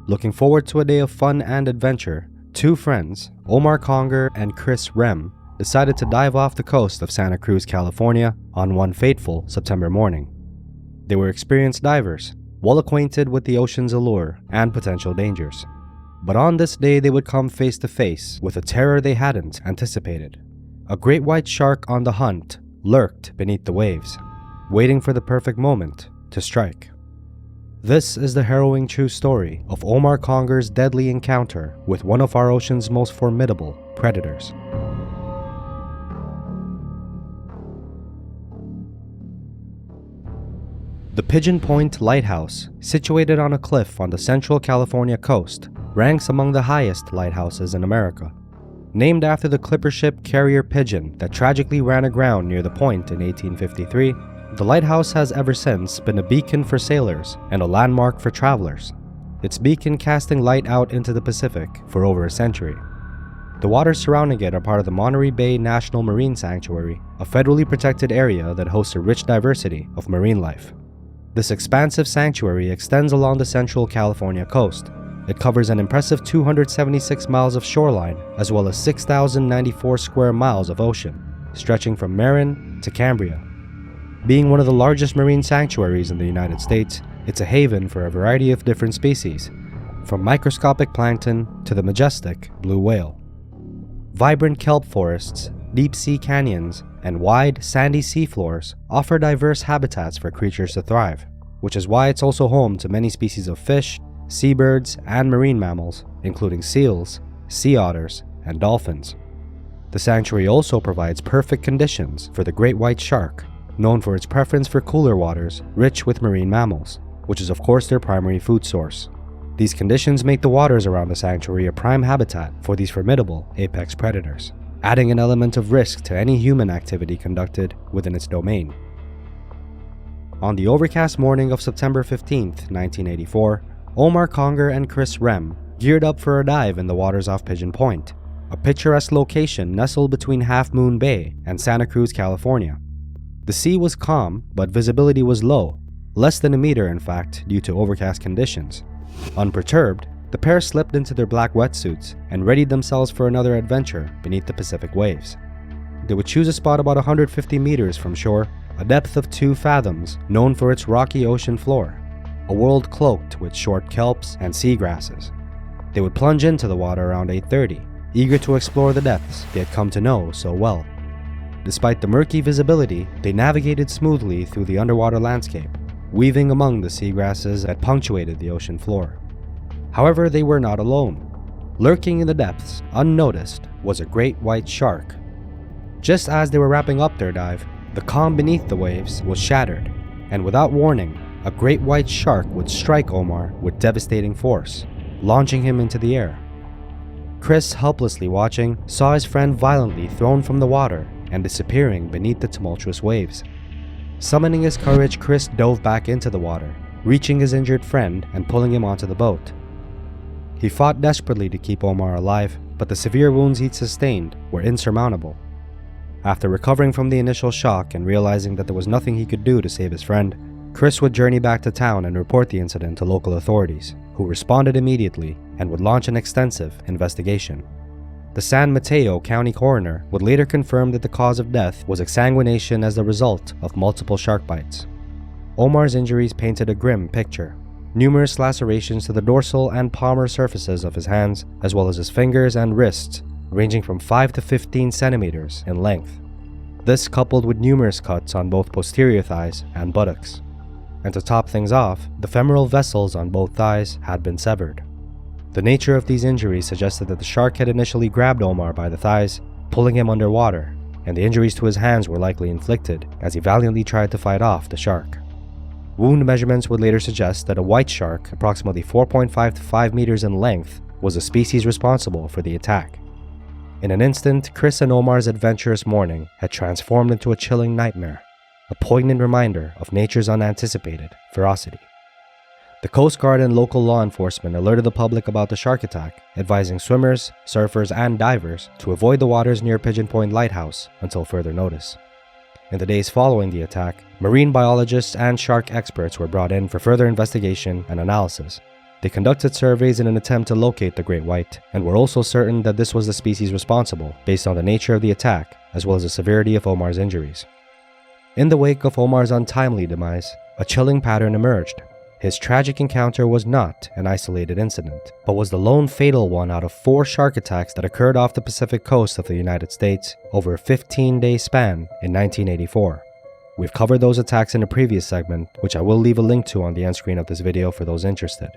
Looking forward to a day of fun and adventure, two friends, Omar Conger and Rehm, decided to dive off the coast of Santa Cruz, California on one fateful September morning. They were experienced divers, well acquainted with the ocean's allure and potential dangers. But on this day they would come face to face with a terror they hadn't anticipated. A great white shark on the hunt lurked beneath the waves, waiting for the perfect moment to strike. This is the harrowing true story of Omar Conger's deadly encounter with one of our ocean's most formidable predators. The Pigeon Point Lighthouse, situated on a cliff on the central California coast, ranks among the highest lighthouses in America. Named after the clipper ship carrier Pigeon that tragically ran aground near the point in 1853, the lighthouse has ever since been a beacon for sailors and a landmark for travelers, its beacon casting light out into the Pacific for over a century. The waters surrounding it are part of the Monterey Bay National Marine Sanctuary, a federally protected area that hosts a rich diversity of marine life. This expansive sanctuary extends along the central California coast. It covers an impressive 276 miles of shoreline, as well as 6,094 square miles of ocean, stretching from Marin to Cambria. Being one of the largest marine sanctuaries in the United States, it's a haven for a variety of different species, from microscopic plankton to the majestic blue whale. Vibrant kelp forests, deep sea canyons, and wide, sandy seafloors offer diverse habitats for creatures to thrive, which is why it's also home to many species of fish, seabirds, and marine mammals, including seals, sea otters, and dolphins. The sanctuary also provides perfect conditions for the great white shark, known for its preference for cooler waters rich with marine mammals, which is of course their primary food source. These conditions make the waters around the sanctuary a prime habitat for these formidable apex predators, adding an element of risk to any human activity conducted within its domain. On the overcast morning of September 15, 1984, Omar Conger and Rehm geared up for a dive in the waters off Pigeon Point, a picturesque location nestled between Half Moon Bay and Santa Cruz, California. The sea was calm, but visibility was low, less than a meter in fact due to overcast conditions. Unperturbed, the pair slipped into their black wetsuits and readied themselves for another adventure beneath the Pacific waves. They would choose a spot about 150 meters from shore, a depth of 2 fathoms, known for its rocky ocean floor, a world cloaked with short kelps and seagrasses. They would plunge into the water around 8:30, eager to explore the depths they had come to know so well. Despite the murky visibility, they navigated smoothly through the underwater landscape, weaving among the seagrasses that punctuated the ocean floor. However, they were not alone. Lurking in the depths, unnoticed, was a great white shark. Just as they were wrapping up their dive, the calm beneath the waves was shattered, and without warning, a great white shark would strike Omar with devastating force, launching him into the air. Chris, helplessly watching, saw his friend violently thrown from the water and disappearing beneath the tumultuous waves. Summoning his courage, Chris dove back into the water, reaching his injured friend and pulling him onto the boat. He fought desperately to keep Omar alive, but the severe wounds he'd sustained were insurmountable. After recovering from the initial shock and realizing that there was nothing he could do to save his friend, Chris would journey back to town and report the incident to local authorities, who responded immediately and would launch an extensive investigation. The San Mateo County coroner would later confirm that the cause of death was exsanguination as the result of multiple shark bites. Omar's injuries painted a grim picture. Numerous lacerations to the dorsal and palmar surfaces of his hands, as well as his fingers and wrists, ranging from 5 to 15 centimeters in length. This coupled with numerous cuts on both posterior thighs and buttocks. And to top things off, the femoral vessels on both thighs had been severed. The nature of these injuries suggested that the shark had initially grabbed Omar by the thighs, pulling him underwater, and the injuries to his hands were likely inflicted as he valiantly tried to fight off the shark. Wound measurements would later suggest that a white shark, approximately 4.5 to 5 meters in length, was the species responsible for the attack. In an instant, Chris and Omar's adventurous morning had transformed into a chilling nightmare, a poignant reminder of nature's unanticipated ferocity. The Coast Guard and local law enforcement alerted the public about the shark attack, advising swimmers, surfers, and divers to avoid the waters near Pigeon Point Lighthouse until further notice. In the days following the attack, marine biologists and shark experts were brought in for further investigation and analysis. They conducted surveys in an attempt to locate the great white, and were also certain that this was the species responsible based on the nature of the attack, as well as the severity of Omar's injuries. In the wake of Omar's untimely demise, a chilling pattern emerged. His tragic encounter was not an isolated incident, but was the lone fatal one out of 4 shark attacks that occurred off the Pacific coast of the United States over a 15-day span in 1984. We've covered those attacks in a previous segment, which I will leave a link to on the end screen of this video for those interested.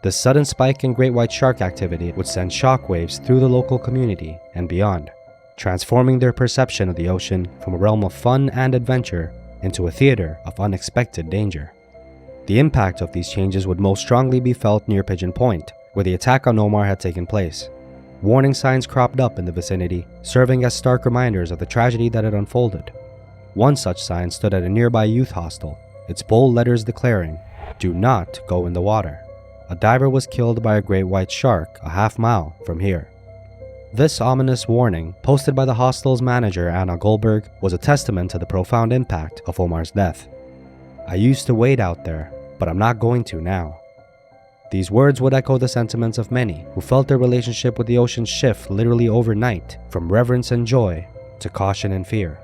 The sudden spike in great white shark activity would send shockwaves through the local community and beyond, transforming their perception of the ocean from a realm of fun and adventure into a theater of unexpected danger. The impact of these changes would most strongly be felt near Pigeon Point, where the attack on Omar had taken place. Warning signs cropped up in the vicinity, serving as stark reminders of the tragedy that had unfolded. One such sign stood at a nearby youth hostel, its bold letters declaring, "Do not go in the water. A diver was killed by a great white shark a half-mile from here." This ominous warning, posted by the hostel's manager Anna Goldberg, was a testament to the profound impact of Omar's death. "I used to wade out there, but I'm not going to now." These words would echo the sentiments of many who felt their relationship with the ocean shift literally overnight from reverence and joy to caution and fear.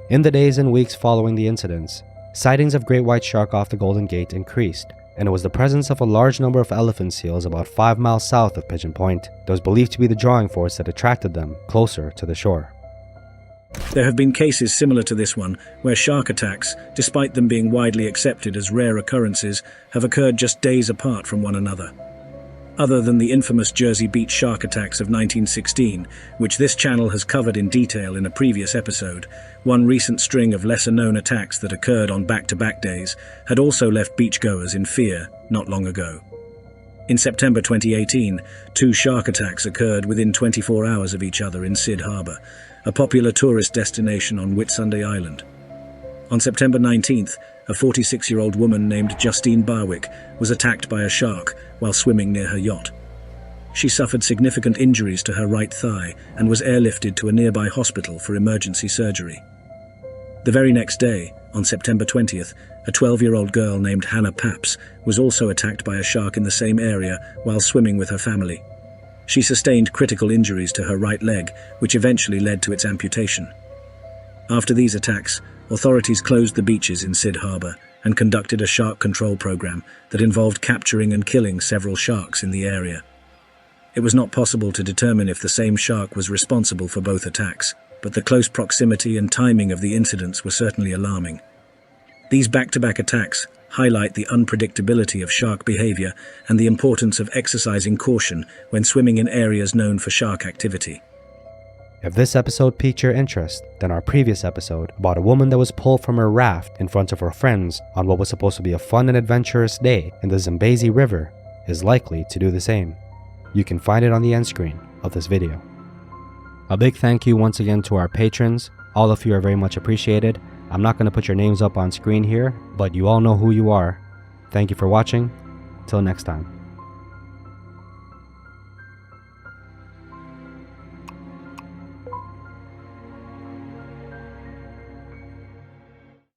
In the days and weeks following the incidents, sightings of great white shark off the Golden Gate increased, and it was the presence of a large number of elephant seals about 5 miles south of Pigeon Point that was believed to be the drawing force that attracted them closer to the shore. There have been cases similar to this one, where shark attacks, despite them being widely accepted as rare occurrences, have occurred just days apart from one another. Other than the infamous Jersey Beach shark attacks of 1916, which this channel has covered in detail in a previous episode, one recent string of lesser-known attacks that occurred on back-to-back days had also left beachgoers in fear not long ago. In September 2018, 2 shark attacks occurred within 24 hours of each other in Sid Harbor, a popular tourist destination on Whitsunday Island. On September 19th, a 46-year-old woman named Justine Barwick was attacked by a shark while swimming near her yacht. She suffered significant injuries to her right thigh and was airlifted to a nearby hospital for emergency surgery. The very next day, on September 20th, a 12-year-old girl named Hannah Paps was also attacked by a shark in the same area while swimming with her family. She sustained critical injuries to her right leg, which eventually led to its amputation. After these attacks, authorities closed the beaches in Sid Harbor and conducted a shark control program that involved capturing and killing several sharks in the area. It was not possible to determine if the same shark was responsible for both attacks, but the close proximity and timing of the incidents were certainly alarming. These back-to-back attacks highlight the unpredictability of shark behavior and the importance of exercising caution when swimming in areas known for shark activity. If this episode piqued your interest, then our previous episode about a woman that was pulled from her raft in front of her friends on what was supposed to be a fun and adventurous day in the Zambezi River is likely to do the same. You can find it on the end screen of this video. A big thank you once again to our patrons. All of you are very much appreciated. I'm not going to put your names up on screen here, but you all know who you are. Thank you for watching. Till next time.